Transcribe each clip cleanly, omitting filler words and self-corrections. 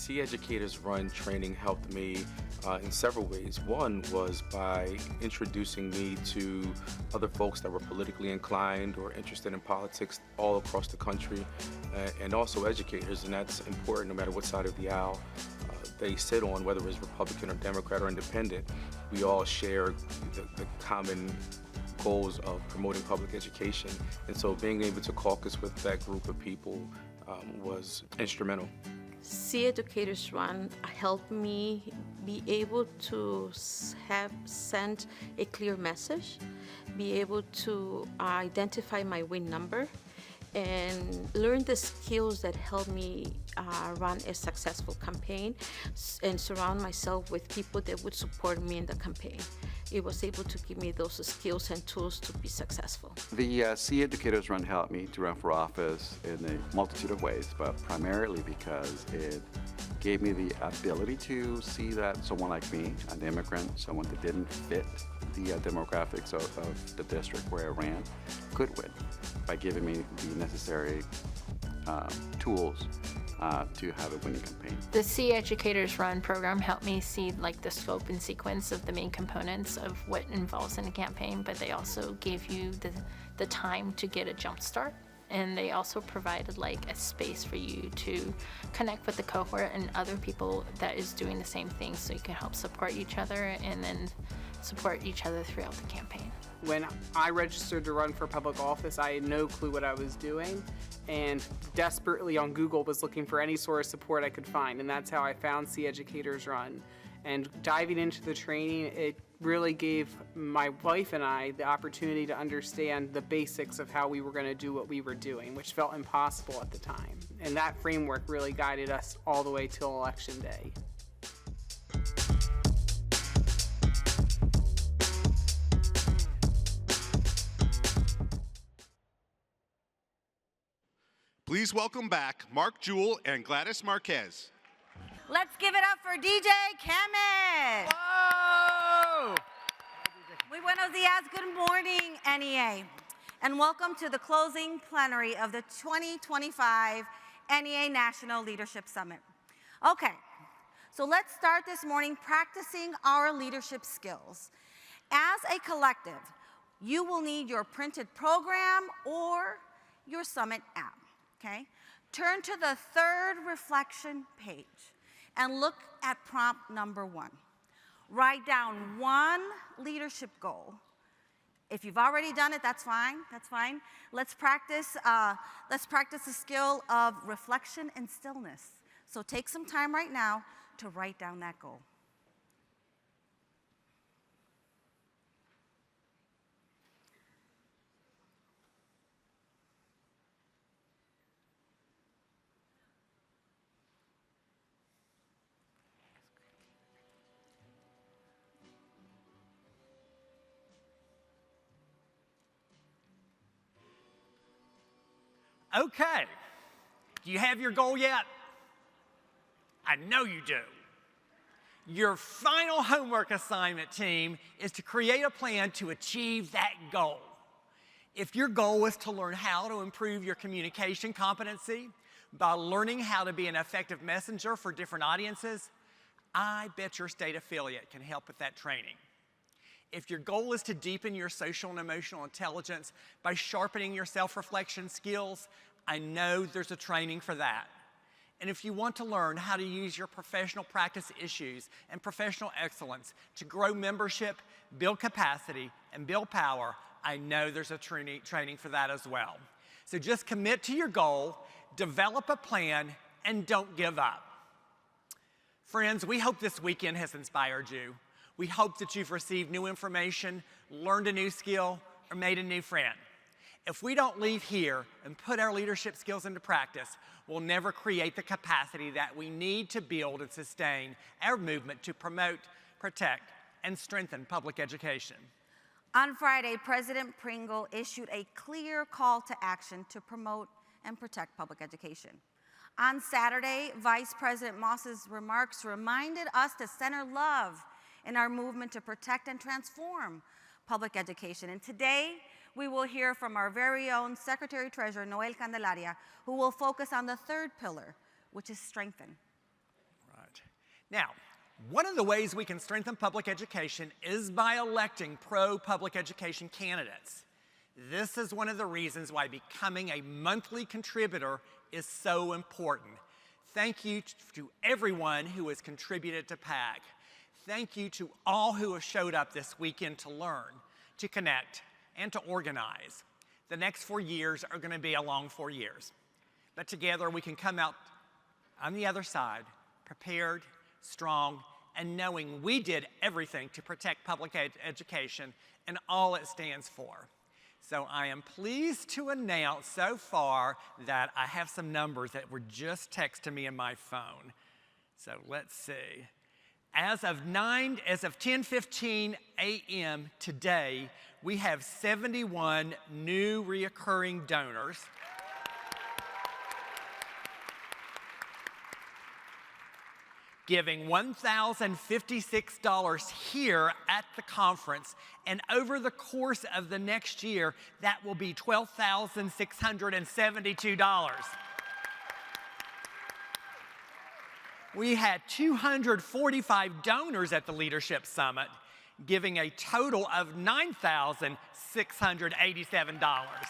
See Educators Run training helped me in several ways. One was by introducing me to other folks that were politically inclined or interested in politics all across the country, and also educators, and that's important no matter what side of the aisle they sit on, whether it's Republican or Democrat or Independent. We all share the common goals of promoting public education, and so being able to caucus with that group of people was instrumental. See Educators Run helped me be able to send a clear message, be able to identify my win number, and learn the skills that help me run a successful campaign and surround myself with people that would support me in the campaign. It was able to give me those skills and tools to be successful. The See Educators Run helped me to run for office in a multitude of ways, but primarily because it gave me the ability to see that someone like me, an immigrant, someone that didn't fit the demographics of the district where I ran, could win by giving me the necessary tools to have a winning campaign. The See Educators Run program helped me see the scope and sequence of the main components of what involves in a campaign, but they also gave you the time to get a jump start. And they also provided a space for you to connect with the cohort and other people that is doing the same thing, so you can help support each other and then support each other throughout the campaign. When I registered to run for public office, I had no clue what I was doing, and desperately on Google was looking for any sort of support I could find, and that's how I found See Educators Run. And diving into the training, it really gave my wife and I the opportunity to understand the basics of how we were going to do what we were doing, which felt impossible at the time. And that framework really guided us all the way till Election Day. Please welcome back Mark Jewell and Gladys Marquez. Let's give it up for DJ Kemet. Whoa! Muy buenos días. Good morning, NEA. And welcome to the closing plenary of the 2025 NEA National Leadership Summit. Okay, so let's start this morning practicing our leadership skills. As a collective, you will need your printed program or your Summit app, okay? Turn to the third reflection page and look at prompt number 1. Write down one leadership goal. If you've already done it, that's fine, that's fine. Let's practice the skill of reflection and stillness. So take some time right now to write down that goal. Okay, do you have your goal yet? I know you do. Your final homework assignment, team, is to create a plan to achieve that goal. If your goal is to learn how to improve your communication competency by learning how to be an effective messenger for different audiences, I bet your state affiliate can help with that training. If your goal is to deepen your social and emotional intelligence by sharpening your self-reflection skills, I know there's a training for that. And if you want to learn how to use your professional practice issues and professional excellence to grow membership, build capacity, and build power, I know there's a training for that as well. So just commit to your goal, develop a plan, and don't give up. Friends, we hope this weekend has inspired you. We hope that you've received new information, learned a new skill, or made a new friend. If we don't leave here and put our leadership skills into practice, we'll never create the capacity that we need to build and sustain our movement to promote, protect, and strengthen public education. On Friday, President Pringle issued a clear call to action to promote and protect public education. On Saturday, Vice President Moss's remarks reminded us to center love in our movement to protect and transform public education. And today, we will hear from our very own Secretary-Treasurer, Noel Candelaria, who will focus on the third pillar, which is strengthen. Now, one of the ways we can strengthen public education is by electing pro-public education candidates. This is one of the reasons why becoming a monthly contributor is so important. Thank you to everyone who has contributed to PAC. Thank you to all who have showed up this weekend to learn, to connect, and to organize. The next 4 years are going to be a long 4 years. But together we can come out on the other side, prepared, strong, and knowing we did everything to protect public education and all it stands for. So I am pleased to announce so far that I have some numbers that were just texted to me in my phone. So let's see. As of 10:15 a.m. today, we have 71 new reoccurring donors. Giving $1,056 here at the conference, and over the course of the next year, that will be $12,672. We had 245 donors at the Leadership Summit, giving a total of $9,687.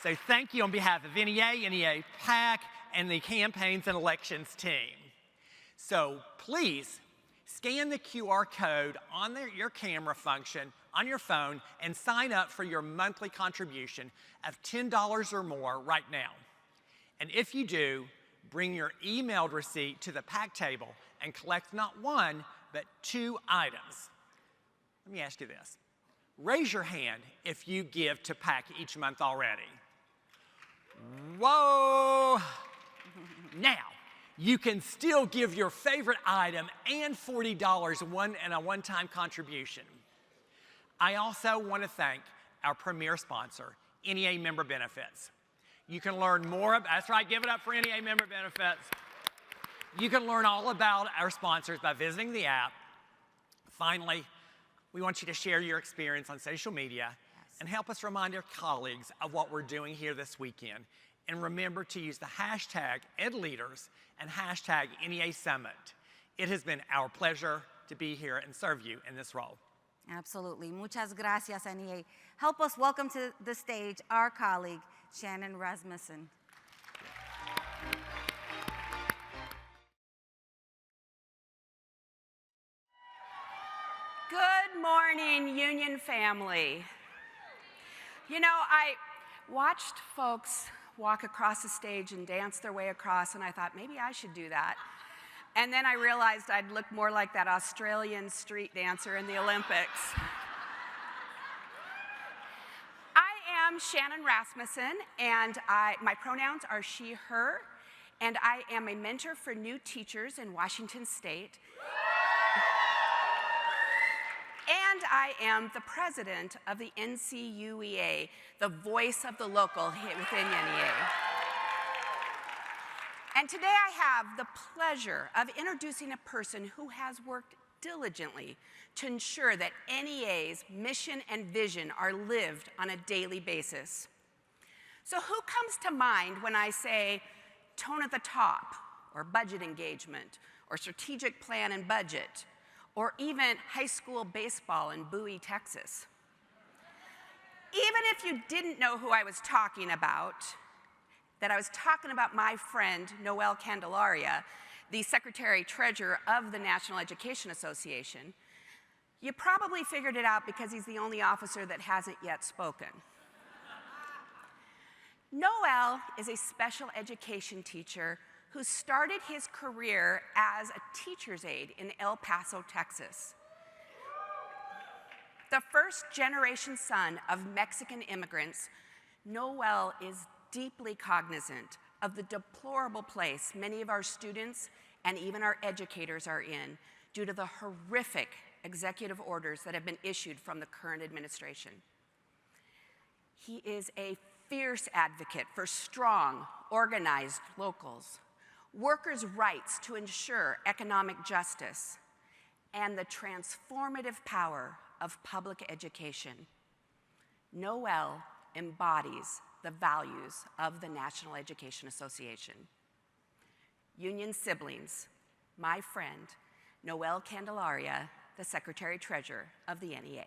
So thank you on behalf of NEA, NEA PAC, and the Campaigns and Elections team. So please scan the QR code on your camera function on your phone and sign up for your monthly contribution of $10 or more right now. And if you do, bring your emailed receipt to the PAC table and collect not one, but 2 items. Let me ask you this. Raise your hand if you give to PAC each month already. Whoa! Now, you can still give your favorite item and $40 in a one-time contribution. I also want to thank our premier sponsor, NEA Member Benefits. You can learn more, that's right, give it up for NEA Member Benefits. You can learn all about our sponsors by visiting the app. Finally, we want you to share your experience on social media and help us remind our colleagues of what we're doing here this weekend. And remember to use the hashtag EdLeaders and hashtag NEA Summit. It has been our pleasure to be here and serve you in this role. Absolutely. Muchas gracias, NEA. Help us welcome to the stage our colleague, Shannon Rasmussen. Good morning, Union family. You know, I watched folks walk across the stage and dance their way across, and I thought maybe I should do that. And then I realized I'd look more like that Australian street dancer in the Olympics. I am Shannon Rasmussen, and my pronouns are she, her, and I am a mentor for new teachers in Washington State. And I am the president of the NCUEA, the voice of the local within NEA. And today I have the pleasure of introducing a person who has worked diligently to ensure that NEA's mission and vision are lived on a daily basis. So who comes to mind when I say tone at the top, or budget engagement, or strategic plan and budget, or even high school baseball in Bowie, Texas? Even if you didn't know who I was talking about, that I was talking about my friend, Noel Candelaria, the Secretary-Treasurer of the National Education Association, you probably figured it out because he's the only officer that hasn't yet spoken. Noel is a special education teacher who started his career as a teacher's aide in El Paso, Texas. The first-generation son of Mexican immigrants, Noel is deeply cognizant of the deplorable place many of our students and even our educators are in due to the horrific executive orders that have been issued from the current administration. He is a fierce advocate for strong, organized locals, workers' rights to ensure economic justice, and the transformative power of public education. Noel embodies the values of the National Education Association. Union siblings, my friend, Noel Candelaria, the Secretary-Treasurer of the NEA.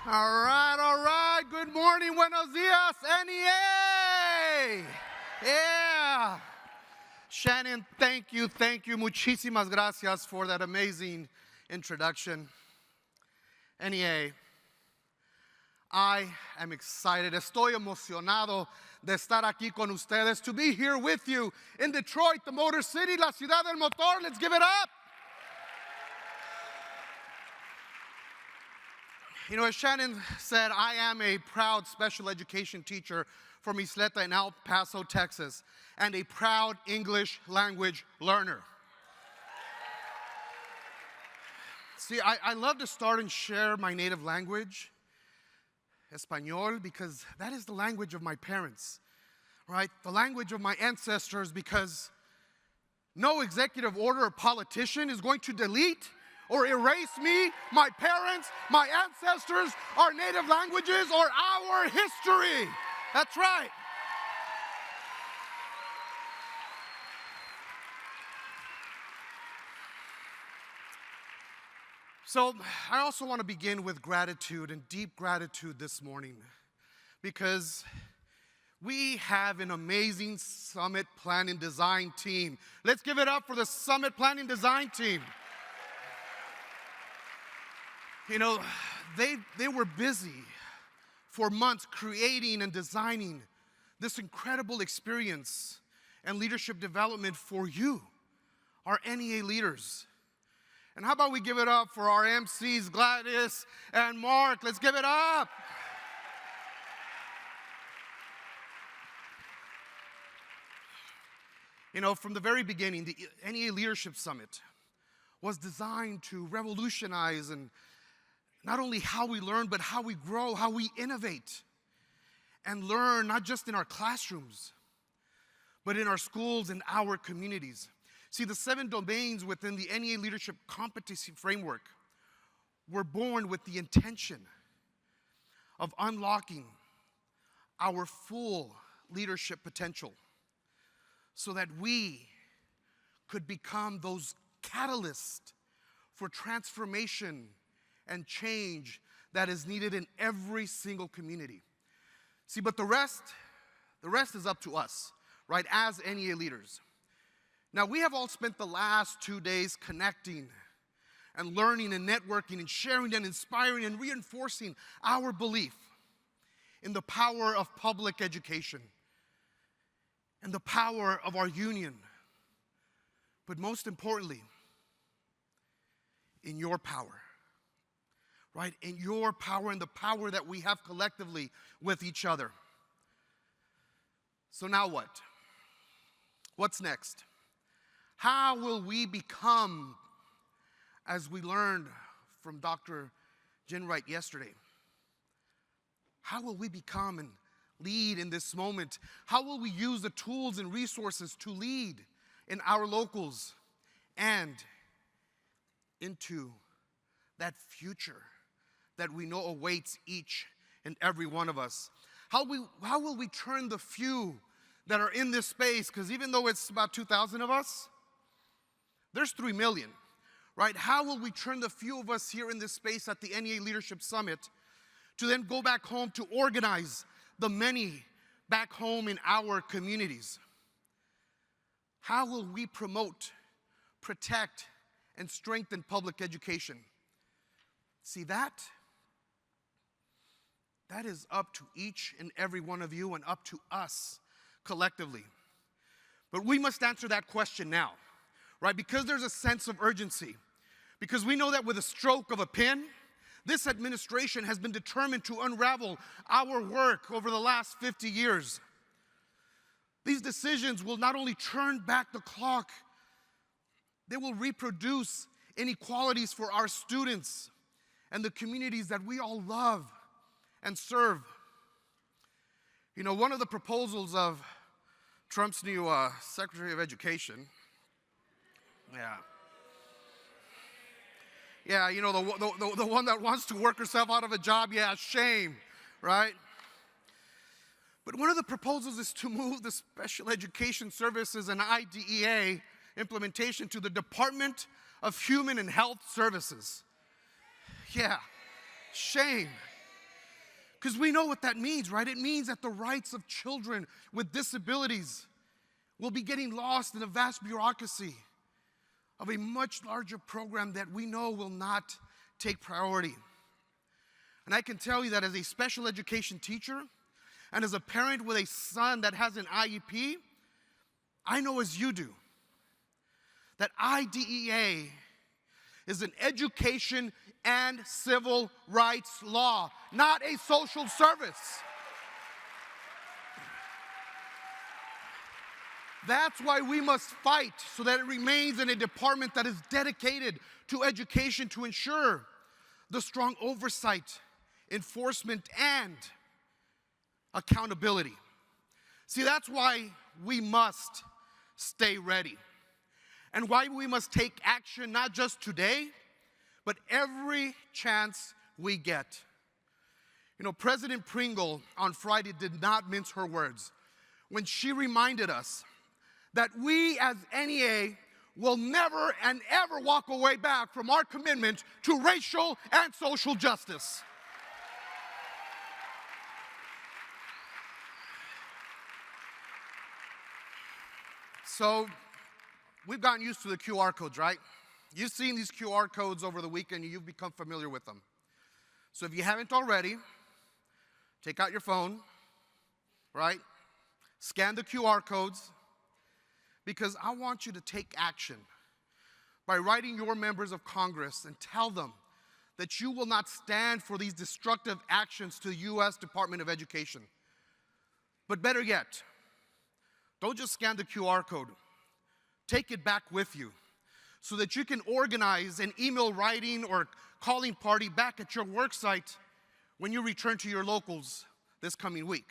All right. Good morning, buenos dias, NEA. Yeah. Shannon, thank you. Muchísimas gracias for that amazing introduction. NEA, I am excited. Estoy emocionado de estar aquí con ustedes, to be here with you in Detroit, the Motor City, la ciudad del motor. Let's give it up. You know, as Shannon said, I am a proud special education teacher from Isleta in El Paso, Texas, and a proud English language learner. See, I love to start and share my native language, Espanol, because that is the language of my parents, right? The language of my ancestors, because no executive order or politician is going to delete or erase me, my parents, my ancestors, our native languages, or our history. That's right. So I also want to begin with gratitude and deep gratitude this morning, because we have an amazing Summit Planning Design team. Let's give it up for the Summit Planning Design team. You know, they were busy for months creating and designing this incredible experience and leadership development for you, our NEA leaders. And how about we give it up for our MCs, Gladys and Mark? Let's give it up. You know, from the very beginning, the NEA Leadership Summit was designed to revolutionize and not only how we learn, but how we grow, how we innovate and learn, not just in our classrooms, but in our schools and our communities. See, the 7 domains within the NEA Leadership Competency Framework were born with the intention of unlocking our full leadership potential so that we could become those catalysts for transformation and change that is needed in every single community. See, but the rest is up to us, right, as NEA leaders. Now, we have all spent the last 2 days connecting and learning and networking and sharing and inspiring and reinforcing our belief in the power of public education and the power of our union. But most importantly, in your power. Right, in your power and the power that we have collectively with each other. So now what? What's next? How will we become, as we learned from Dr. Ginwright yesterday, how will we become and lead in this moment? How will we use the tools and resources to lead in our locals and into that future that we know awaits each and every one of us? How will we turn the few that are in this space, because even though it's about 2,000 of us, there's 3 million, right? How will we turn the few of us here in this space at the NEA Leadership Summit to then go back home to organize the many back home in our communities? How will we promote, protect, and strengthen public education? See, that is up to each and every one of you and up to us collectively. But we must answer that question now, right? Because there's a sense of urgency. Because we know that with a stroke of a pen, this administration has been determined to unravel our work over the last 50 years. These decisions will not only turn back the clock, they will reproduce inequalities for our students and the communities that we all love and serve. You know, one of the proposals of Trump's new Secretary of Education, Yeah, you know, the one that wants to work herself out of a job, yeah, shame, right? But one of the proposals is to move the Special Education Services and IDEA implementation to the Department of Human and Health Services. Yeah, shame. Because we know what that means, right? It means that the rights of children with disabilities will be getting lost in the vast bureaucracy of a much larger program that we know will not take priority. And I can tell you that as a special education teacher and as a parent with a son that has an IEP, I know as you do that IDEA is an education and civil rights law, not a social service. That's why we must fight so that it remains in a department that is dedicated to education to ensure the strong oversight, enforcement, and accountability. See, that's why we must stay ready and why we must take action not just today, but every chance we get. You know, President Pringle on Friday did not mince her words when she reminded us that we as NEA will never and ever walk away back from our commitment to racial and social justice. So, we've gotten used to the QR codes, right? You've seen these QR codes over the weekend, and you've become familiar with them. So if you haven't already, take out your phone, right? Scan the QR codes, because I want you to take action by writing your members of Congress and tell them that you will not stand for these destructive actions to the U.S. Department of Education. But better yet, don't just scan the QR code. Take it back with you so that you can organize an email writing or calling party back at your work site when you return to your locals this coming week.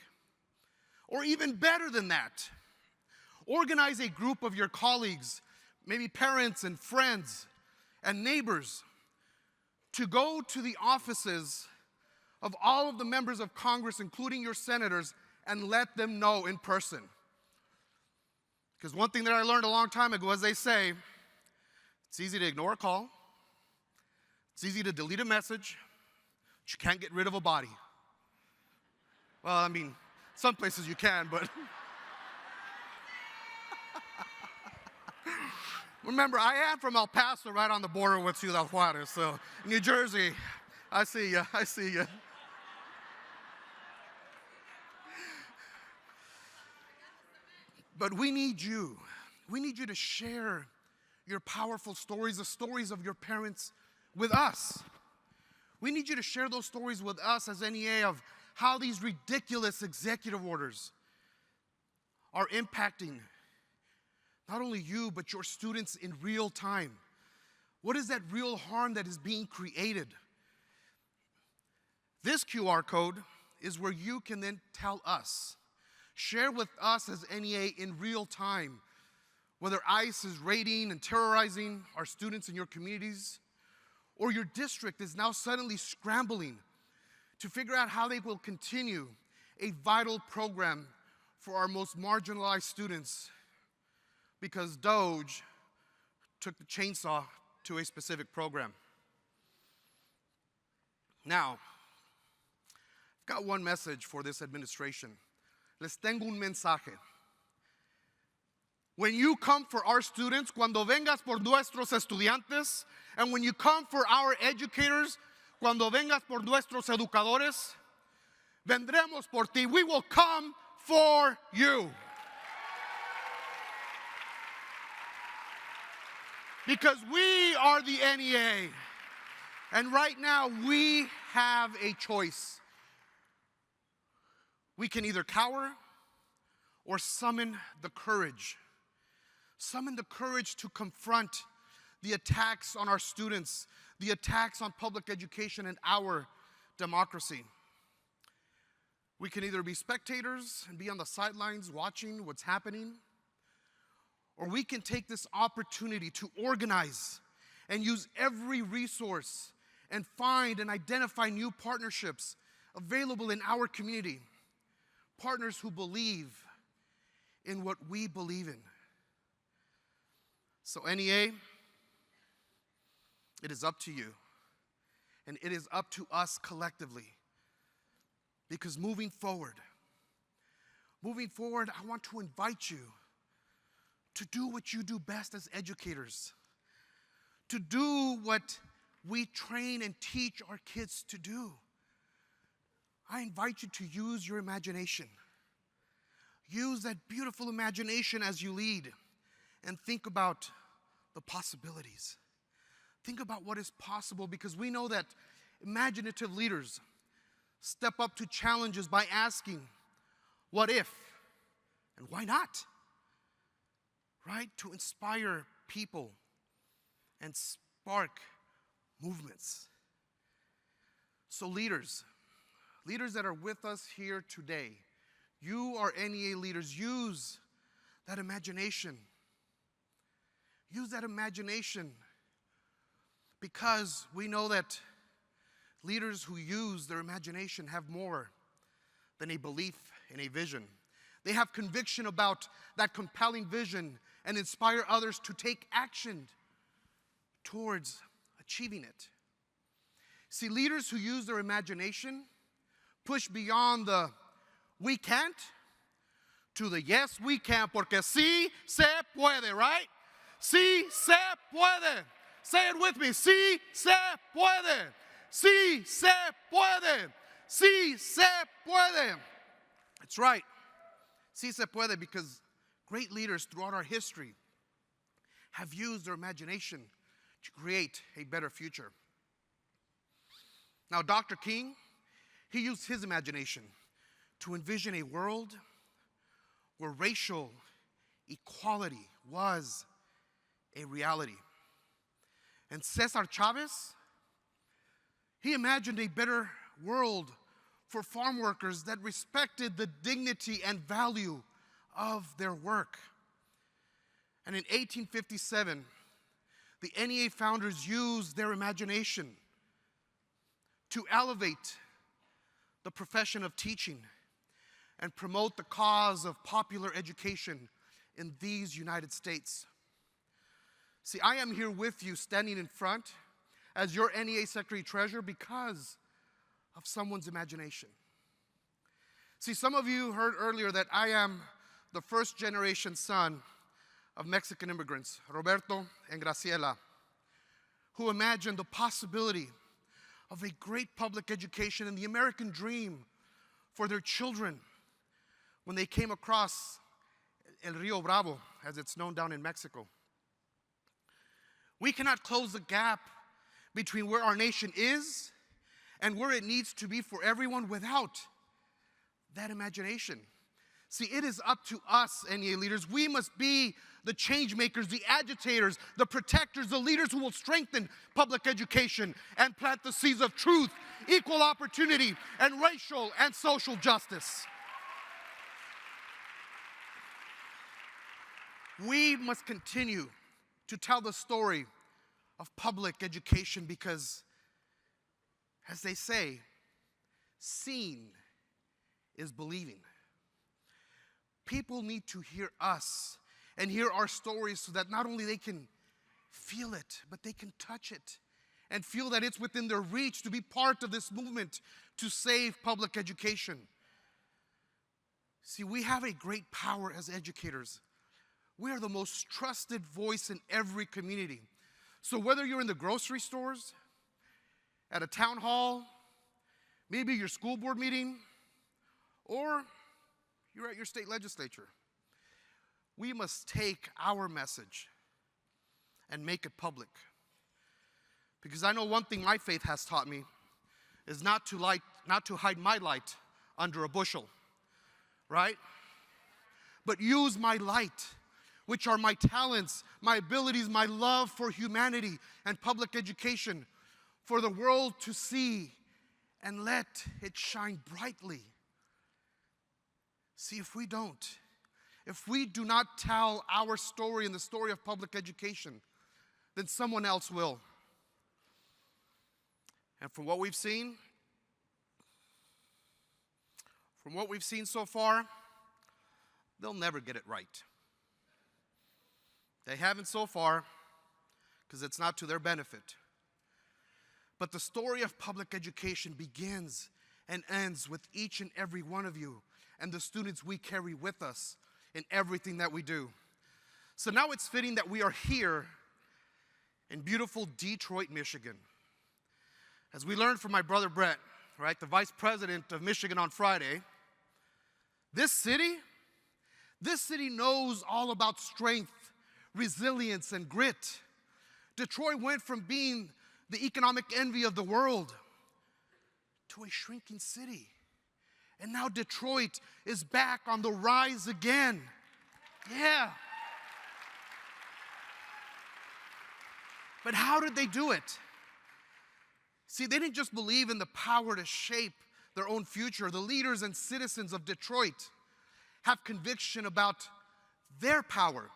Or even better than that, organize a group of your colleagues, maybe parents and friends and neighbors, to go to the offices of all of the members of Congress, including your senators, and let them know in person. Because one thing that I learned a long time ago, as they say, it's easy to ignore a call, it's easy to delete a message, but you can't get rid of a body. Well, I mean, some places you can, but remember, I am from El Paso, right on the border with Ciudad Juarez, so New Jersey, I see you, I see you. But we need you. We need you to share your powerful stories, the stories of your parents with us. We need you to share those stories with us as NEA of how these ridiculous executive orders are impacting not only you, but your students in real time. What is that real harm that is being created? This QR code is where you can then tell us. Share with us as NEA in real time whether ICE is raiding and terrorizing our students in your communities, or your district is now suddenly scrambling to figure out how they will continue a vital program for our most marginalized students because DOGE took the chainsaw to a specific program. Now, I've got one message for this administration. Les tengo un mensaje. When you come for our students, cuando vengas por nuestros estudiantes, and when you come for our educators, cuando vengas por nuestros educadores, vendremos por ti. We will come for you. Because we are the NEA. And right now, we have a choice. We can either cower or summon the courage. Summon the courage to confront the attacks on our students, the attacks on public education and our democracy. We can either be spectators and be on the sidelines watching what's happening, or we can take this opportunity to organize and use every resource and find and identify new partnerships available in our community. Partners who believe in what we believe in. So NEA, it is up to you. And it is up to us collectively. Because moving forward, I want to invite you to do what you do best as educators. To do what we train and teach our kids to do. I invite you to use your imagination. Use that beautiful imagination as you lead and think about the possibilities. Think about what is possible, because we know that imaginative leaders step up to challenges by asking, what if and why not? Right? To inspire people and spark movements. So leaders that are with us here today, you are NEA leaders. Use that imagination. Use that imagination, because we know that leaders who use their imagination have more than a belief in a vision. They have conviction about that compelling vision and inspire others to take action towards achieving it. See, leaders who use their imagination push beyond the we can't to the yes we can, porque sí se puede, right? Sí se puede. Say it with me. Sí se puede. Sí se puede. Sí se puede. That's right. Sí se puede, because great leaders throughout our history have used their imagination to create a better future. Now, Dr. King, he used his imagination to envision a world where racial equality was a reality. And Cesar Chavez, he imagined a better world for farm workers that respected the dignity and value of their work. And in 1857, the NEA founders used their imagination to elevate the profession of teaching and promote the cause of popular education in these United States. See, I am here with you, standing in front as your NEA Secretary Treasurer, because of someone's imagination. See, some of you heard earlier that I am the first generation son of Mexican immigrants, Roberto and Graciela, who imagined the possibility of a great public education and the American dream for their children when they came across El Rio Bravo, as it's known down in Mexico. We cannot close the gap between where our nation is and where it needs to be for everyone without that imagination. See, it is up to us, NEA leaders. We must be the change makers, the agitators, the protectors, the leaders who will strengthen public education and plant the seeds of truth, equal opportunity, and racial and social justice. We must continue to tell the story of public education, because, as they say, seeing is believing. People need to hear us and hear our stories so that not only they can feel it, but they can touch it and feel that it's within their reach to be part of this movement to save public education. See, we have a great power as educators. We are the most trusted voice in every community. So whether you're in the grocery stores, at a town hall, maybe your school board meeting, or you're at your state legislature, we must take our message and make it public. Because I know one thing my faith has taught me is not to hide my light under a bushel, right? But use my light, which are my talents, my abilities, my love for humanity and public education, for the world to see, and let it shine brightly. See, if we do not tell our story and the story of public education, then someone else will. And from what we've seen so far, they'll never get it right. They haven't so far because it's not to their benefit. But the story of public education begins and ends with each and every one of you and the students we carry with us in everything that we do. So now it's fitting that we are here in beautiful Detroit, Michigan. As we learned from my brother Brett, right, the vice president of Michigan on Friday, this city knows all about strength, resilience, and grit. Detroit went from being the economic envy of the world to a shrinking city. And now Detroit is back on the rise again. Yeah. But how did they do it? See, they didn't just believe in the power to shape their own future. The leaders and citizens of Detroit have conviction about their power.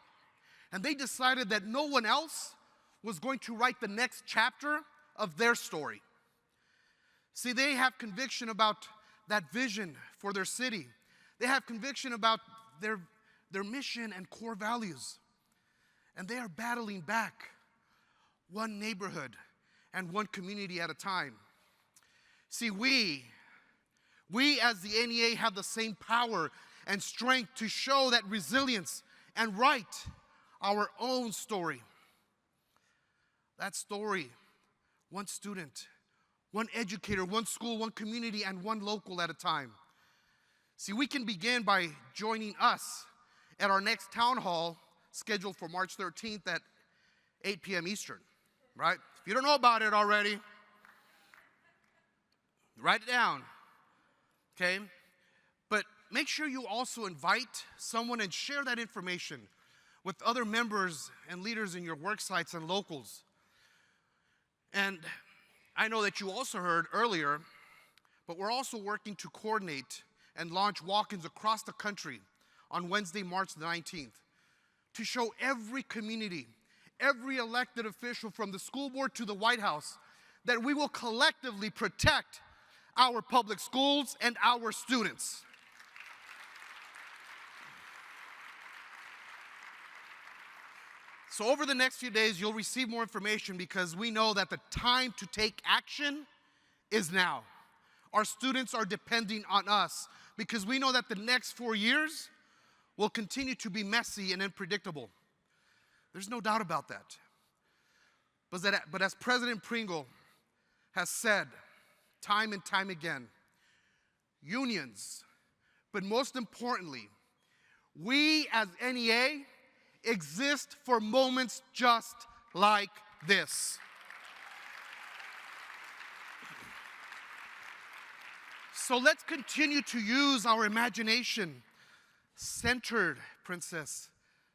And they decided that no one else was going to write the next chapter of their story. See, they have conviction about that vision for their city. They have conviction about their mission and core values. And they are battling back one neighborhood and one community at a time. See, we as the NEA have the same power and strength to show that resilience and write our own story. That story, one student, one educator, one school, one community, and one local at a time. See, we can begin by joining us at our next town hall scheduled for March 13th at 8 p.m. Eastern, right? If you don't know about it already, write it down, okay? But make sure you also invite someone and share that information with other members and leaders in your work sites and locals. And I know that you also heard earlier, but we're also working to coordinate and launch walk-ins across the country on Wednesday, March the 19th, to show every community, every elected official from the school board to the White House that we will collectively protect our public schools and our students. So over the next few days, you'll receive more information because we know that the time to take action is now. Our students are depending on us because we know that the next 4 years will continue to be messy and unpredictable. There's no doubt about that. But as President Pringle has said time and time again, unions, but most importantly, we as NEA exist for moments just like this. So let's continue to use our imagination, centered, Princess,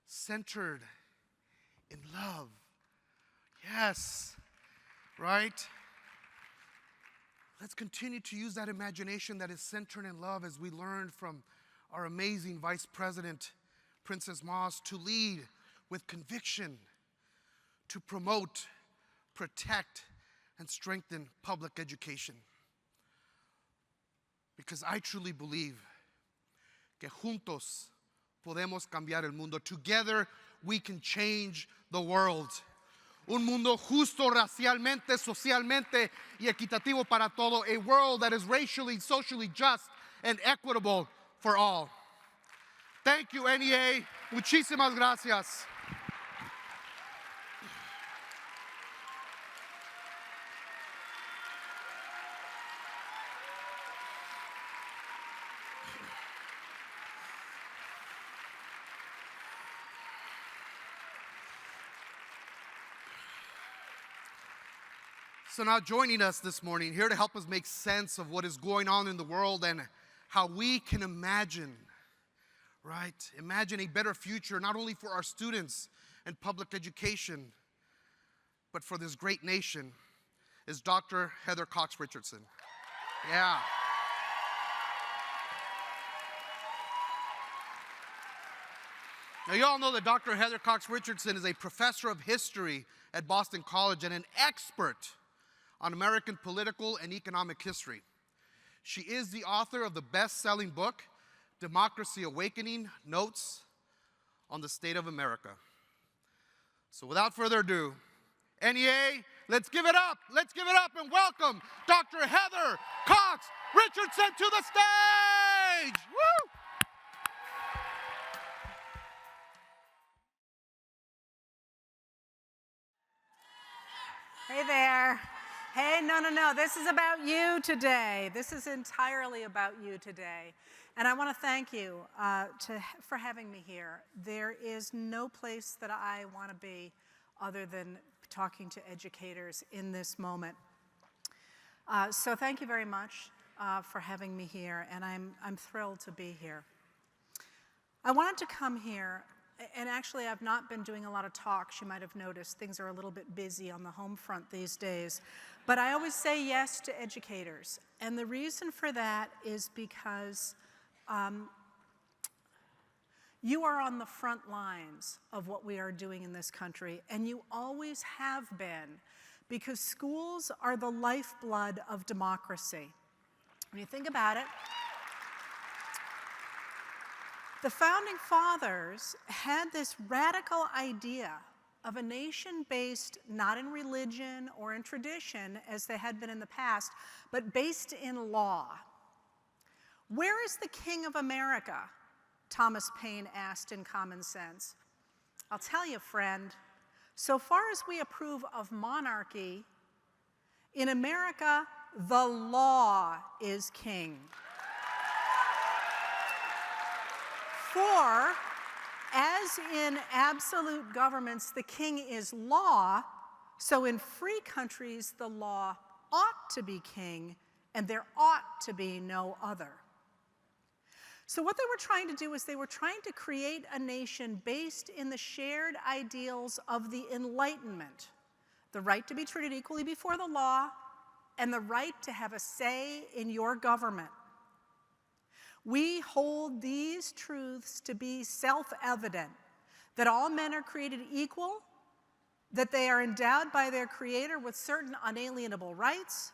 centered in love. Yes, right? Let's continue to use that imagination that is centered in love as we learned from our amazing Vice President, Princess Moss, to lead with conviction, to promote, protect, and strengthen public education. Because I truly believe que juntos podemos cambiar el mundo. Together we can change the world. Un mundo justo, racialmente, socialmente y equitativo para todo. A world that is racially, socially just, and equitable for all. Thank you, NEA. Muchísimas gracias. So now joining us this morning, here to help us make sense of what is going on in the world and how we can imagine, right? Imagine a better future, not only for our students and public education, but for this great nation, is Dr. Heather Cox Richardson. Yeah. Now, you all know that Dr. Heather Cox Richardson is a professor of history at Boston College and an expert on American political and economic history. She is the author of the best-selling book, Democracy Awakening: Notes on the State of America. So without further ado, NEA, let's give it up and welcome Dr. Heather Cox Richardson to the stage! Woo! Hey there. Hey, no. This is about you today. This is entirely about you today. And I want to thank you for having me here. There is no place that I want to be other than talking to educators in this moment. So thank you very much for having me here, and I'm thrilled to be here. I wanted to come here. And actually, I've not been doing a lot of talks. You might have noticed things are a little bit busy on the home front these days. But I always say yes to educators. And the reason for that is because you are on the front lines of what we are doing in this country. And you always have been, because schools are the lifeblood of democracy. When you think about it, the Founding Fathers had this radical idea of a nation based not in religion or in tradition, as they had been in the past, but based in law. Where is the King of America? Thomas Paine asked in Common Sense. I'll tell you, friend, so far as we approve of monarchy, in America, the law is king. For, as in absolute governments, the king is law, so in free countries, the law ought to be king, and there ought to be no other. So what they were trying to do is they were trying to create a nation based in the shared ideals of the Enlightenment, the right to be treated equally before the law, and the right to have a say in your government. We hold these truths to be self-evident, that all men are created equal, that they are endowed by their Creator with certain unalienable rights,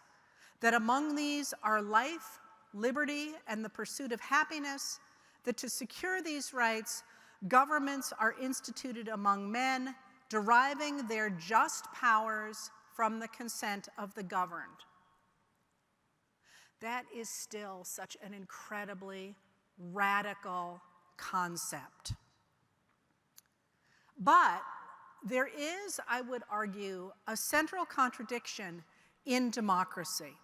that among these are life, liberty, and the pursuit of happiness, that to secure these rights, governments are instituted among men, deriving their just powers from the consent of the governed. That is still such an incredibly radical concept. But there is, I would argue, a central contradiction in democracy.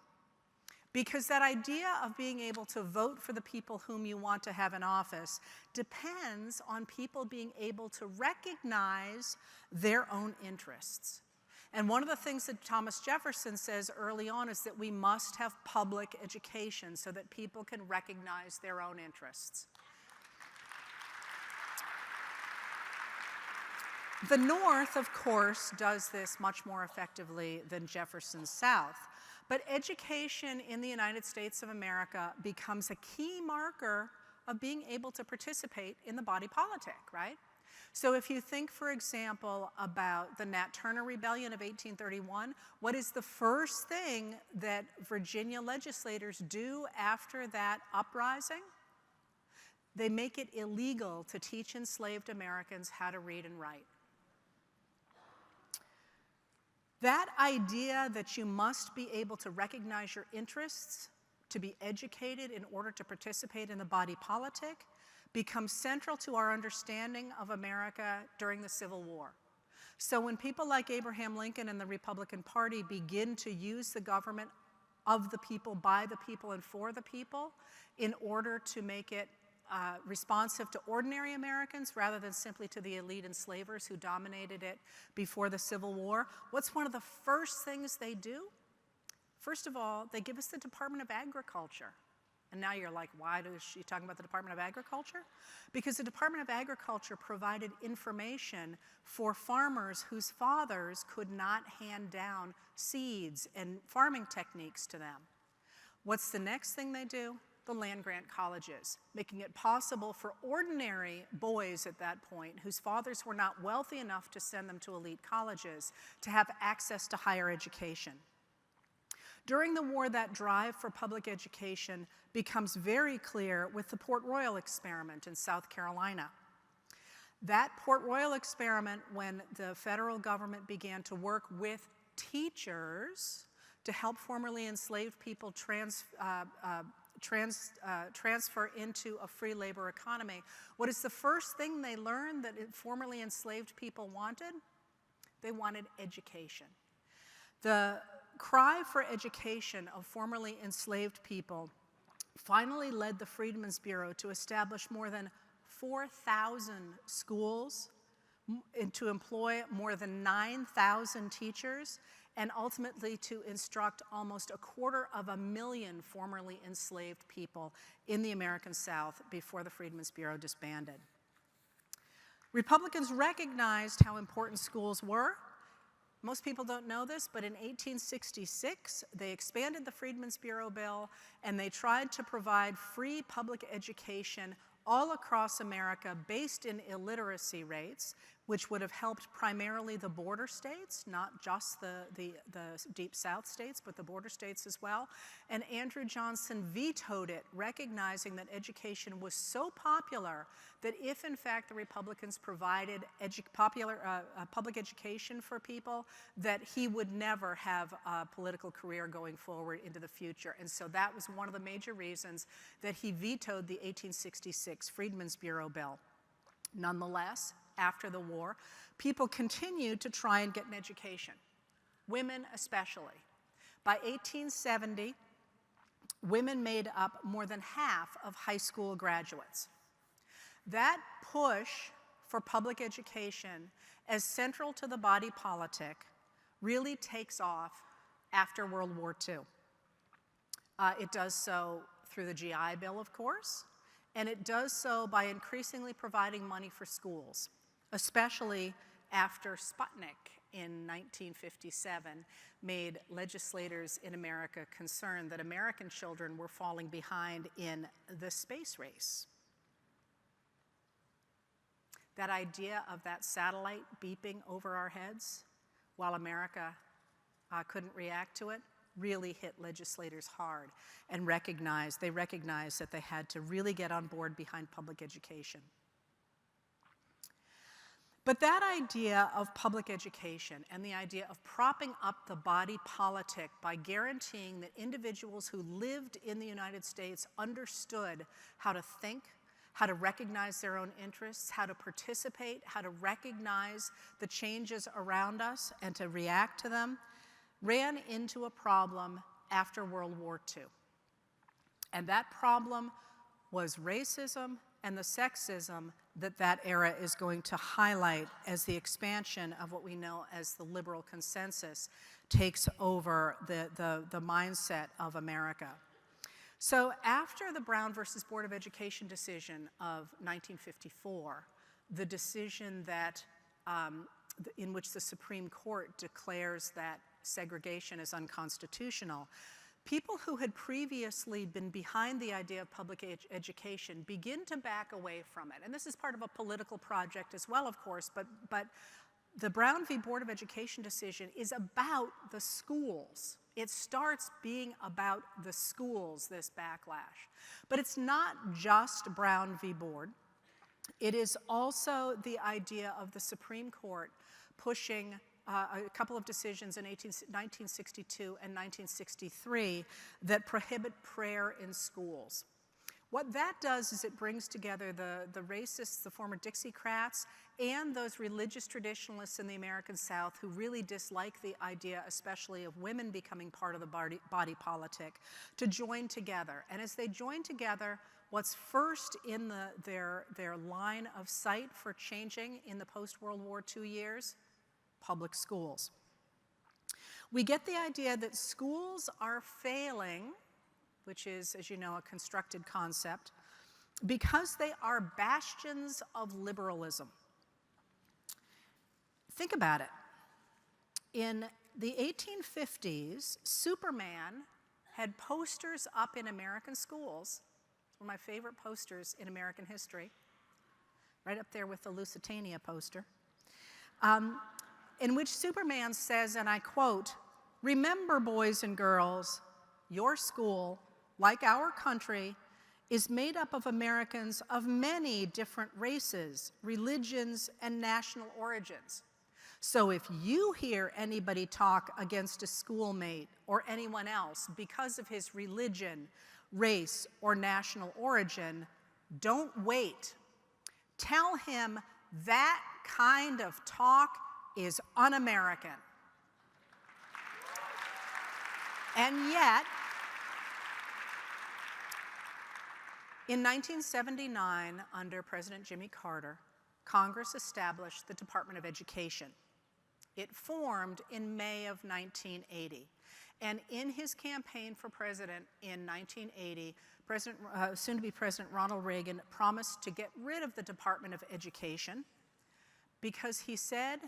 Because that idea of being able to vote for the people whom you want to have in office depends on people being able to recognize their own interests. And one of the things that Thomas Jefferson says early on is that we must have public education so that people can recognize their own interests. The North, of course, does this much more effectively than Jefferson's South. But education in the United States of America becomes a key marker of being able to participate in the body politic, right? So if you think, for example, about the Nat Turner Rebellion of 1831, what is the first thing that Virginia legislators do after that uprising? They make it illegal to teach enslaved Americans how to read and write. That idea that you must be able to recognize your interests, to be educated in order to participate in the body politic, becomes central to our understanding of America during the Civil War. So when people like Abraham Lincoln and the Republican Party begin to use the government of the people, by the people, and for the people in order to make it responsive to ordinary Americans rather than simply to the elite enslavers who dominated it before the Civil War, what's one of the first things they do? First of all, they give us the Department of Agriculture. And now you're like, why is she talking about the Department of Agriculture? Because the Department of Agriculture provided information for farmers whose fathers could not hand down seeds and farming techniques to them. What's the next thing they do? the land-grant colleges, making it possible for ordinary boys at that point, whose fathers were not wealthy enough to send them to elite colleges, to have access to higher education. During the war, that drive for public education becomes very clear with the Port Royal experiment in South Carolina. That Port Royal experiment, when the federal government began to work with teachers to help formerly enslaved people transfer into a free labor economy, what is the first thing they learned that formerly enslaved people wanted? They wanted education. The cry for education of formerly enslaved people finally led the Freedmen's Bureau to establish more than 4,000 schools, and to employ more than 9,000 teachers, and ultimately to instruct almost 250,000 formerly enslaved people in the American South before the Freedmen's Bureau disbanded. Republicans recognized how important schools were. Most people don't know this, but in 1866, they expanded the Freedmen's Bureau bill, and they tried to provide free public education all across America based in illiteracy rates, which would have helped primarily the border states, not just the Deep South states, but the border states as well. And Andrew Johnson vetoed it, recognizing that education was so popular that if, in fact, the Republicans provided public education for people, that he would never have a political career going forward into the future. And so that was one of the major reasons that he vetoed the 1866 Freedmen's Bureau bill. Nonetheless, after the war, people continued to try and get an education, women especially. By 1870, women made up more than half of high school graduates. That push for public education as central to the body politic really takes off after World War II. It does so through the GI Bill, of course, and it does so by increasingly providing money for schools, especially after Sputnik in 1957 made legislators in America concerned that American children were falling behind in the space race. That idea of that satellite beeping over our heads while America couldn't react to it really hit legislators hard, and they recognized that they had to really get on board behind public education. But that idea of public education and the idea of propping up the body politic by guaranteeing that individuals who lived in the United States understood how to think, how to recognize their own interests, how to participate, how to recognize the changes around us and to react to them, ran into a problem after World War II. And that problem was racism and the sexism that era is going to highlight as the expansion of what we know as the liberal consensus takes over the mindset of America. So after the Brown versus Board of Education decision of 1954, the decision that in which the Supreme Court declares that segregation is unconstitutional, people who had previously been behind the idea of public education begin to back away from it. And this is part of a political project as well, of course, but the Brown v. Board of Education decision is about the schools. It starts being about the schools, this backlash. But it's not just Brown v. Board. It is also the idea of the Supreme Court pushing a couple of decisions in 1962 and 1963 that prohibit prayer in schools. What that does is it brings together the racists, the former Dixiecrats, and those religious traditionalists in the American South who really dislike the idea, especially of women becoming part of the body politic, to join together. And as they join together, what's first in their line of sight for changing in the post-World War II years? Public schools. We get the idea that schools are failing, which is, as you know, a constructed concept, because they are bastions of liberalism. Think about it. In the 1850s, Superman had posters up in American schools one of my favorite posters in American history, right up there with the Lusitania poster, in which Superman says, and I quote, "Remember, boys and girls, your school, like our country, is made up of Americans of many different races, religions, and national origins. So if you hear anybody talk against a schoolmate or anyone else because of his religion, race, or national origin, don't wait. Tell him that kind of talk is un-American." And yet, in 1979, under President Jimmy Carter, Congress established the Department of Education. It formed in May of 1980. And in his campaign for president in 1980, soon-to-be President Ronald Reagan promised to get rid of the Department of Education because he said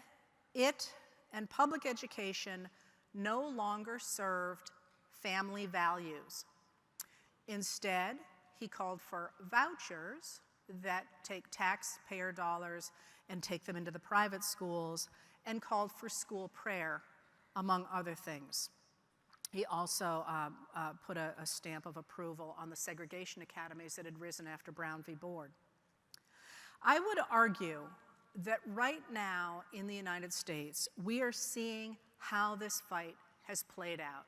it and public education no longer served family values. Instead, he called for vouchers that take taxpayer dollars and take them into the private schools, and called for school prayer, among other things. He also put a stamp of approval on the segregation academies that had risen after Brown v. Board. I would argue that right now in the United States, we are seeing how this fight has played out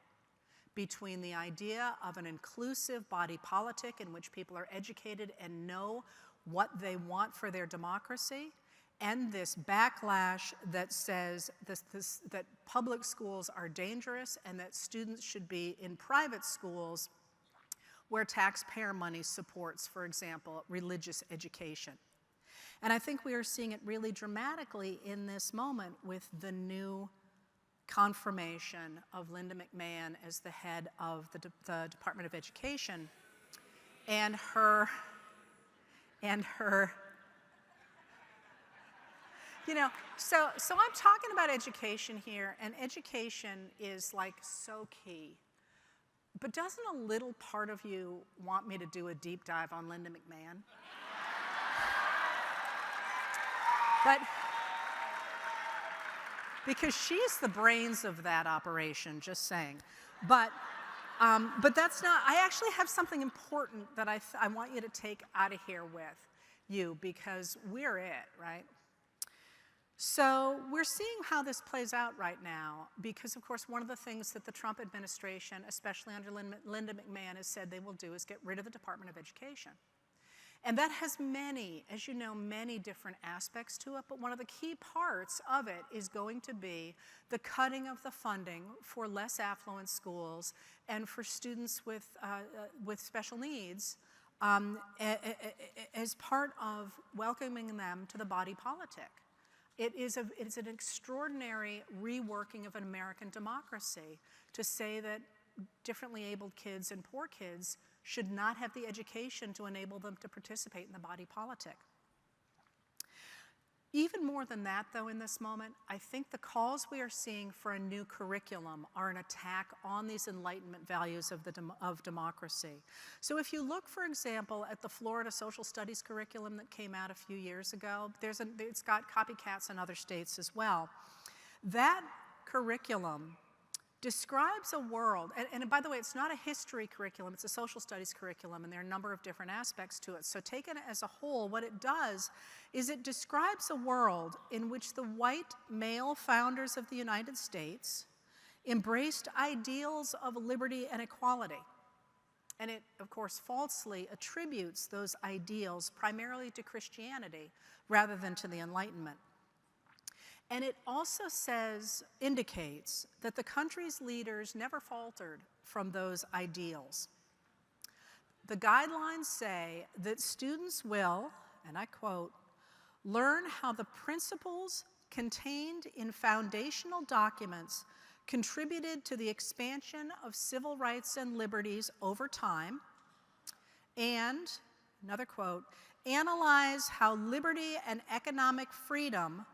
between the idea of an inclusive body politic in which people are educated and know what they want for their democracy, and this backlash that says that public schools are dangerous and that students should be in private schools where taxpayer money supports, for example, religious education. And I think we are seeing it really dramatically in this moment with the new confirmation of Linda McMahon as the head of the Department of Education, and her, you know, so I'm talking about education here, and education is like so key. But doesn't a little part of you want me to do a deep dive on Linda McMahon? But because she's the brains of that operation, just saying. But that's not, I actually have something important that I want you to take out of here with you, because we're it, right? So we're seeing how this plays out right now because, of course, one of the things that the Trump administration, especially under Linda McMahon, has said they will do is get rid of the Department of Education. And that has many, as you know, many different aspects to it, but one of the key parts of it is going to be the cutting of the funding for less affluent schools and for students with special needs as part of welcoming them to the body politic. It's an extraordinary reworking of an American democracy to say that differently abled kids and poor kids should not have the education to enable them to participate in the body politic. Even more than that, though, in this moment, I think the calls we are seeing for a new curriculum are an attack on these Enlightenment values of democracy. So if you look, for example, at the Florida Social Studies curriculum that came out a few years ago, it's got copycats in other states as well. That curriculum describes a world, and by the way, it's not a history curriculum, it's a social studies curriculum, and there are a number of different aspects to it. So taken as a whole, what it does is it describes a world in which the white male founders of the United States embraced ideals of liberty and equality. And it, of course, falsely attributes those ideals primarily to Christianity rather than to the Enlightenment. And it also indicates that the country's leaders never faltered from those ideals. The guidelines say that students will, and I quote, learn how the principles contained in foundational documents contributed to the expansion of civil rights and liberties over time, and, another quote, analyze how liberty and economic freedom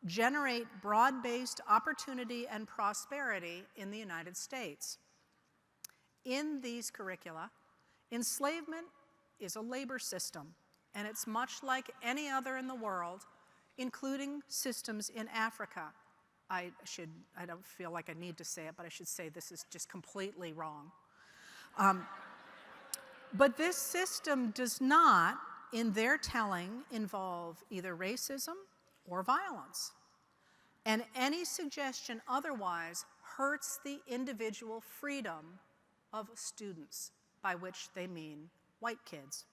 generate broad-based opportunity and prosperity in the United States. In these curricula, enslavement is a labor system, and it's much like any other in the world, including systems in Africa. I don't feel like I need to say it, but I should say this is just completely wrong. But this system does not, in their telling, involve either racism or violence. And any suggestion otherwise hurts the individual freedom of students, by which they mean white kids.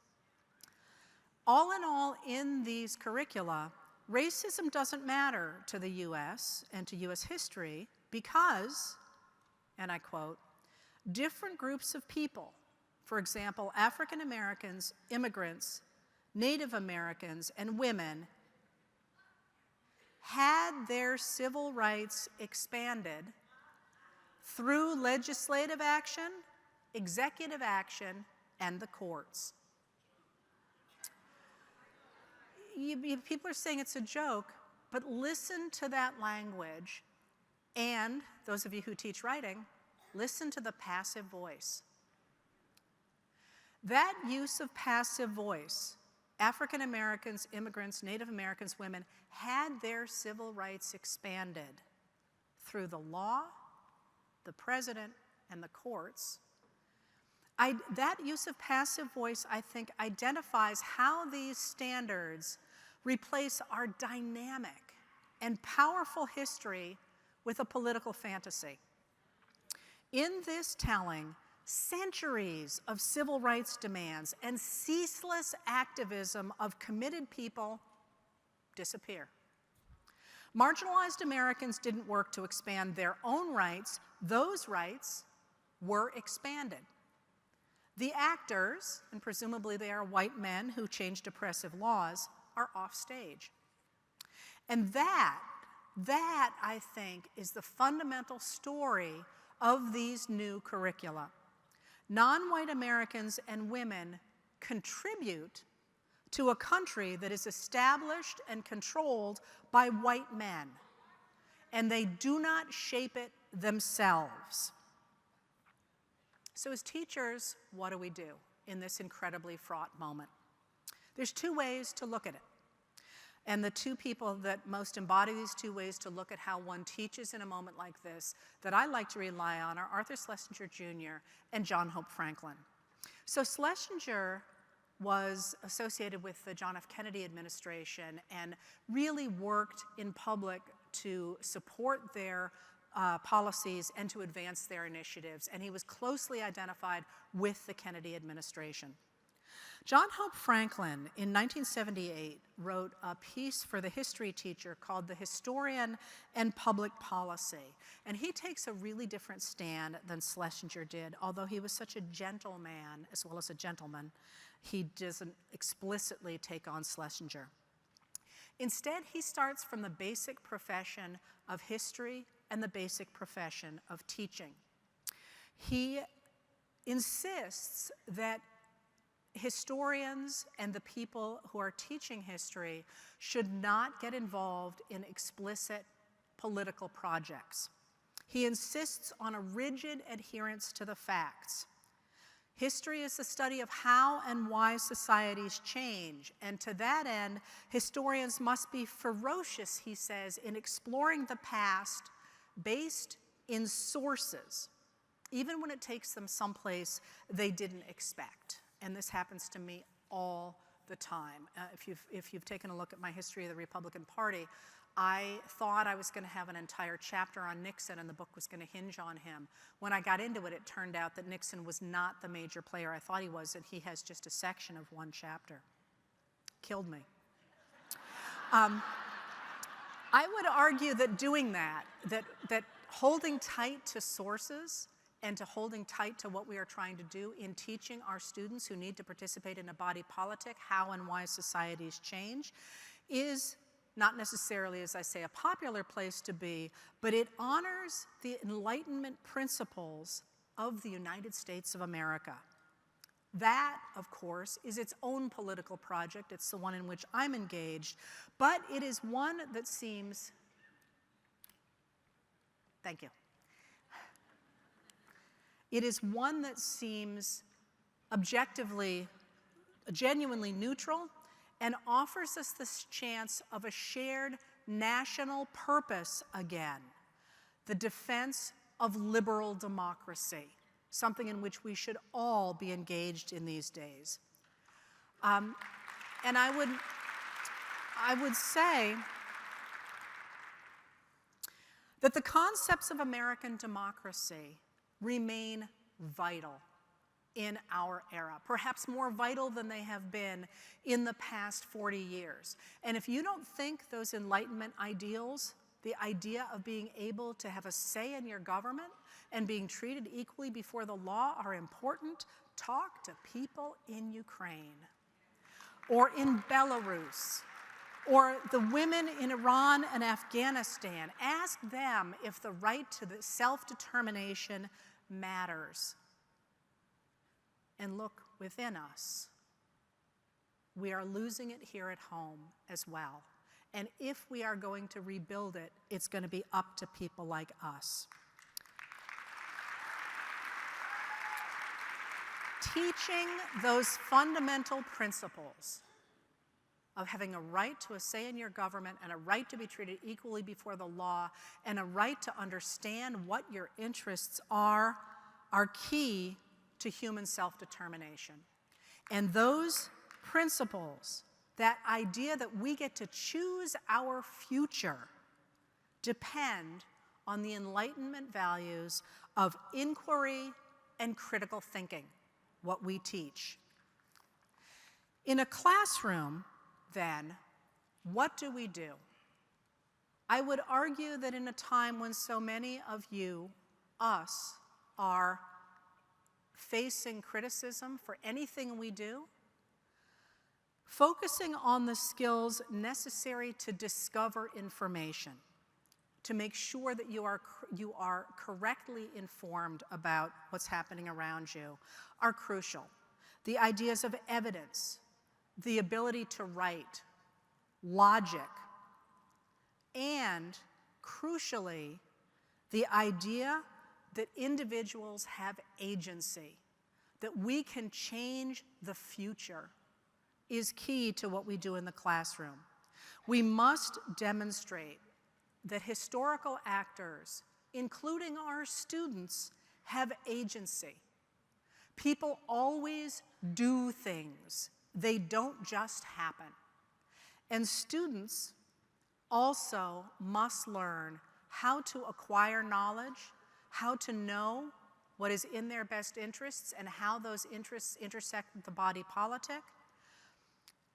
All in all, in these curricula, racism doesn't matter to the US and to US history because, and I quote, different groups of people, for example, African Americans, immigrants, Native Americans, and women, had their civil rights expanded through legislative action, executive action, and the courts. People are saying it's a joke, but listen to that language, and those of you who teach writing, listen to the passive voice. That use of passive voice, African Americans, immigrants, Native Americans, women, had their civil rights expanded through the law, the president, and the courts. That use of passive voice, I think, identifies how these standards replace our dynamic and powerful history with a political fantasy. In this telling, centuries of civil rights demands and ceaseless activism of committed people disappear. Marginalized Americans didn't work to expand their own rights. Those rights were expanded. The actors, and presumably they are white men who changed oppressive laws, are off stage. And that, I think, is the fundamental story of these new curricula. Non-white Americans and women contribute to a country that is established and controlled by white men, and they do not shape it themselves. So as teachers, what do we do in this incredibly fraught moment? There's two ways to look at it. And the two people that most embody these two ways to look at how one teaches in a moment like this that I like to rely on are Arthur Schlesinger Jr. and John Hope Franklin. So Schlesinger was associated with the John F. Kennedy administration and really worked in public to support their policies and to advance their initiatives, and he was closely identified with the Kennedy administration. John Hope Franklin, in 1978, wrote a piece for the history teacher called The Historian and Public Policy, and he takes a really different stand than Schlesinger did. Although he was such a gentle man, as well as a gentleman, he doesn't explicitly take on Schlesinger. Instead, he starts from the basic profession of history and the basic profession of teaching. He insists that historians and the people who are teaching history should not get involved in explicit political projects. He insists on a rigid adherence to the facts. History is the study of how and why societies change, and to that end, historians must be ferocious, he says, in exploring the past based in sources, even when it takes them someplace they didn't expect. And this happens to me all the time. If you've taken a look at my history of the Republican Party, I thought I was going to have an entire chapter on Nixon and the book was going to hinge on him. When I got into it, it turned out that Nixon was not the major player I thought he was, and he has just a section of one chapter. Killed me. I would argue that doing that holding tight to sources and to holding tight to what we are trying to do in teaching our students who need to participate in a body politic how and why societies change is not necessarily, as I say, a popular place to be, but it honors the Enlightenment principles of the United States of America. That, of course, is its own political project. It's the one in which I'm engaged, but it is one that seems, thank you. It is one that seems objectively genuinely neutral, and offers us this chance of a shared national purpose again, the defense of liberal democracy, something in which we should all be engaged in these days. And I would say that the concepts of American democracy remain vital in our era, perhaps more vital than they have been in the past 40 years. And if you don't think those Enlightenment ideals, the idea of being able to have a say in your government and being treated equally before the law are important, talk to people in Ukraine or in Belarus, or the women in Iran and Afghanistan. Ask them if the right to the self-determination matters. And look within us. We are losing it here at home as well. And if we are going to rebuild it, it's going to be up to people like us. Teaching those fundamental principles of having a right to a say in your government and a right to be treated equally before the law and a right to understand what your interests are key to human self-determination. And those principles, that idea that we get to choose our future, depend on the Enlightenment values of inquiry and critical thinking, what we teach. In a classroom, then, what do we do? I would argue that in a time when so many of you, us, are facing criticism for anything we do, focusing on the skills necessary to discover information, to make sure that you are correctly informed about what's happening around you, are crucial. The ideas of evidence, the ability to write, logic, and, crucially, the idea that individuals have agency, that we can change the future, is key to what we do in the classroom. We must demonstrate that historical actors, including our students, have agency. People always do things. They don't just happen. And students also must learn how to acquire knowledge, how to know what is in their best interests and how those interests intersect with the body politic,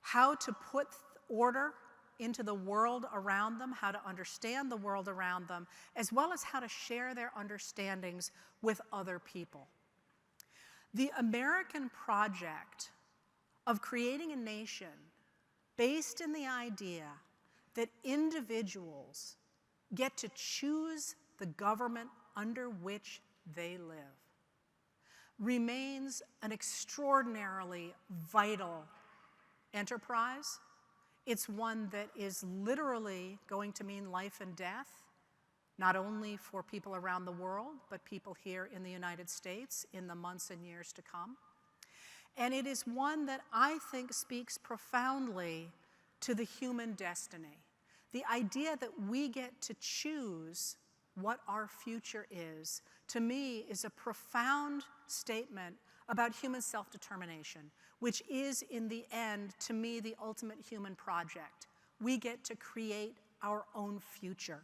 how to put order into the world around them, how to understand the world around them, as well as how to share their understandings with other people. The American project of creating a nation based in the idea that individuals get to choose the government under which they live remains an extraordinarily vital enterprise. It's one that is literally going to mean life and death, not only for people around the world, but people here in the United States in the months and years to come. And it is one that I think speaks profoundly to the human destiny. The idea that we get to choose what our future is, to me, is a profound statement about human self-determination, which is, in the end, to me, the ultimate human project. We get to create our own future.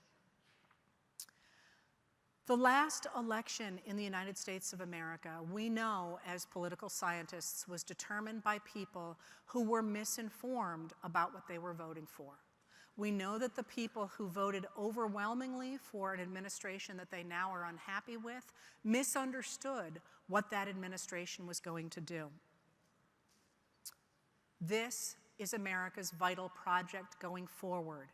The last election in the United States of America, we know as political scientists, was determined by people who were misinformed about what they were voting for. We know that the people who voted overwhelmingly for an administration that they now are unhappy with misunderstood what that administration was going to do. This is America's vital project going forward,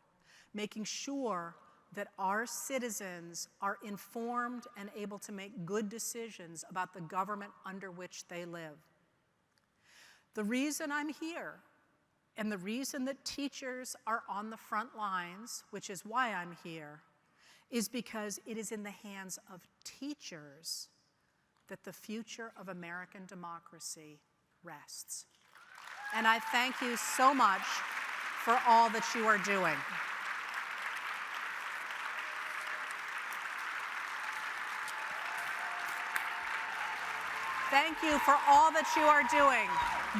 making sure that our citizens are informed and able to make good decisions about the government under which they live. The reason I'm here, and the reason that teachers are on the front lines, which is why I'm here, is because it is in the hands of teachers that the future of American democracy rests. and I thank you so much for all that you are doing. Thank you for all that you are doing.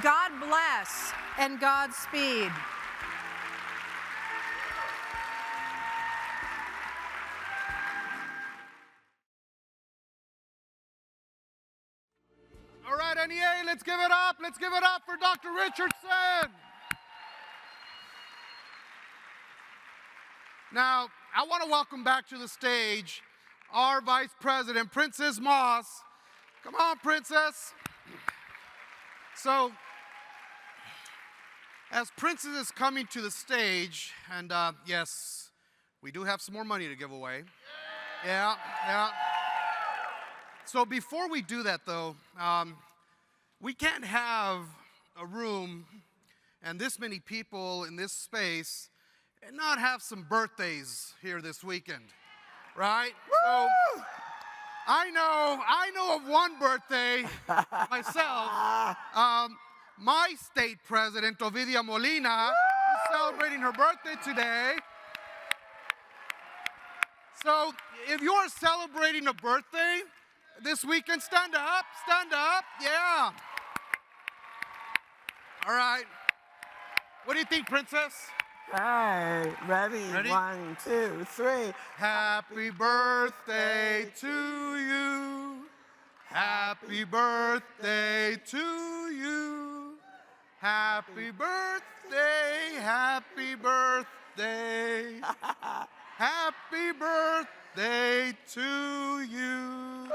God bless and Godspeed. All right, NEA, let's give it up. Let's give it up for Dr. Richardson. Now, I want to welcome back to the stage our Vice President, Princess Moss. Come on, Princess. So, as Princess is coming to the stage, and yes, we do have some more money to give away. Yeah. So before we do that, though, we can't have a room and this many people in this space and not have some birthdays here this weekend, right? So I know of one birthday myself. My state president, Ovidia Molina, is celebrating her birthday today. So if you are celebrating a birthday this weekend, stand up, yeah. All right. What do you think, Princess? All right, ready? 1, 2, 3. Happy birthday to you. Happy birthday to you. Happy birthday, happy birthday. Happy birthday to you.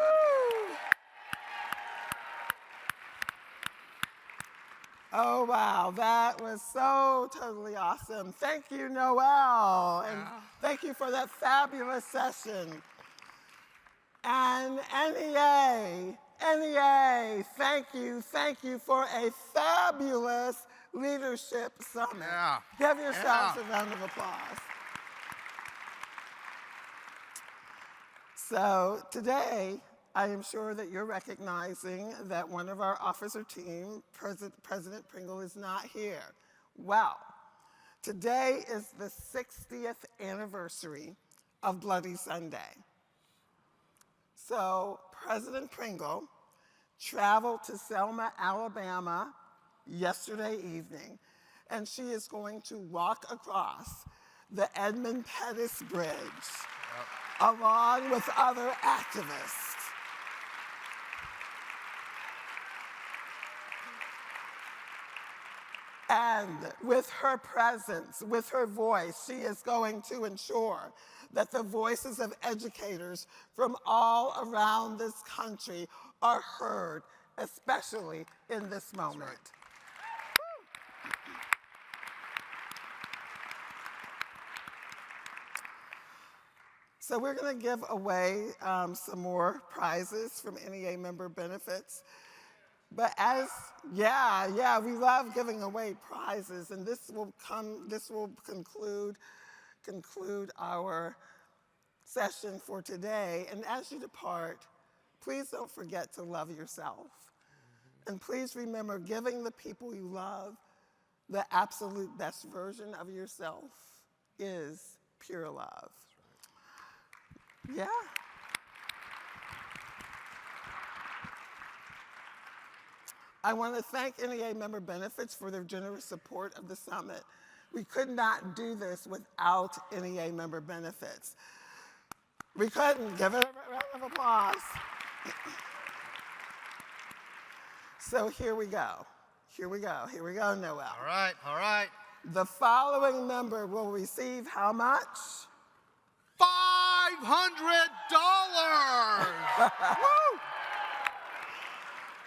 Oh, wow, that was so totally awesome. Thank you, Noel, and thank you for that fabulous session. And NEA, thank you for a fabulous leadership summit. Yeah. Give yourselves a round of applause. So today, I am sure that you're recognizing that one of our officer team, President Pringle, is not here. Well, today is the 60th anniversary of Bloody Sunday. So President Pringle traveled to Selma, Alabama yesterday evening, and she is going to walk across the Edmund Pettus Bridge along with other activists. And with her presence, with her voice, she is going to ensure that the voices of educators from all around this country are heard, especially in this moment. So we're going to give away some more prizes from NEA member benefits. But we love giving away prizes, and this will conclude our session for today. And as you depart, please don't forget to love yourself. And please remember, giving the people you love the absolute best version of yourself is pure love. Yeah. I want to thank NEA Member Benefits for their generous support of the summit. We could not do this without NEA Member Benefits. We couldn't. Give it a round of applause. So here we go. Here we go, Noel. All right. The following member will receive how much? $500. Woo!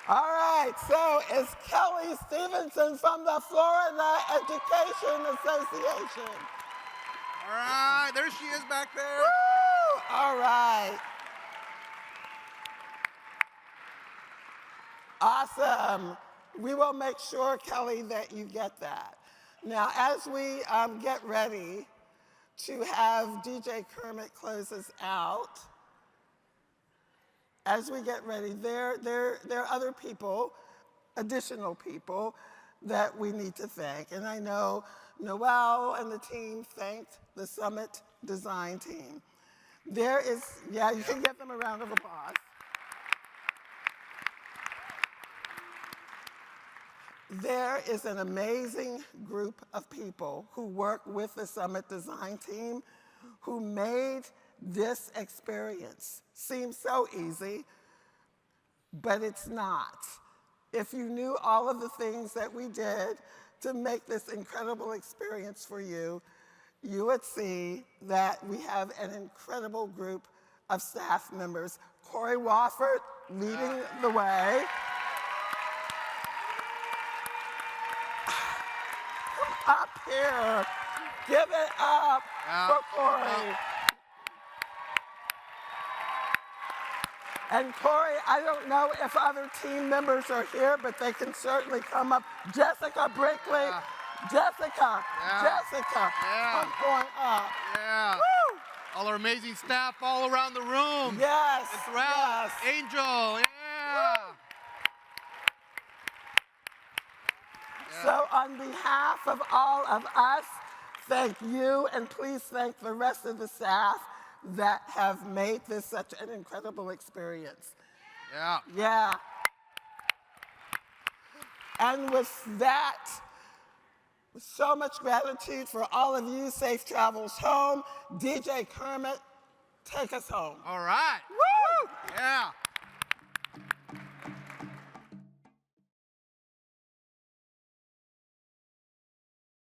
All right, so it's Kelly Stevenson from the Florida Education Association. All right, there she is back there. Woo! All right. Awesome. We will make sure, Kelly, that you get that. Now, as we get ready to have DJ Kermit close us out, as we get ready, there are other people, additional people, that we need to thank. And I know Noel and the team thanked the Summit Design team. There is, yeah, you can give them a round of applause. There is an amazing group of people who work with the Summit Design team who made this experience seem so easy, but it's not. If you knew all of the things that we did to make this incredible experience for you, you would see that we have an incredible group of staff members. Corey Wofford leading the way. Come up here. Give it up for Corey. And Corey, I don't know if other team members are here, but they can certainly come up. Jessica Brinkley, Jessica, come on up. Yeah. Woo! All our amazing staff all around the room. Yes. And throughout. Yes. Angel, yeah. So on behalf of all of us, thank you, and please thank the rest of the staff that have made this such an incredible experience. Yeah. Yeah. And with that, with so much gratitude for all of you, safe travels home. DJ Kermit, take us home. All right. Woo! Yeah.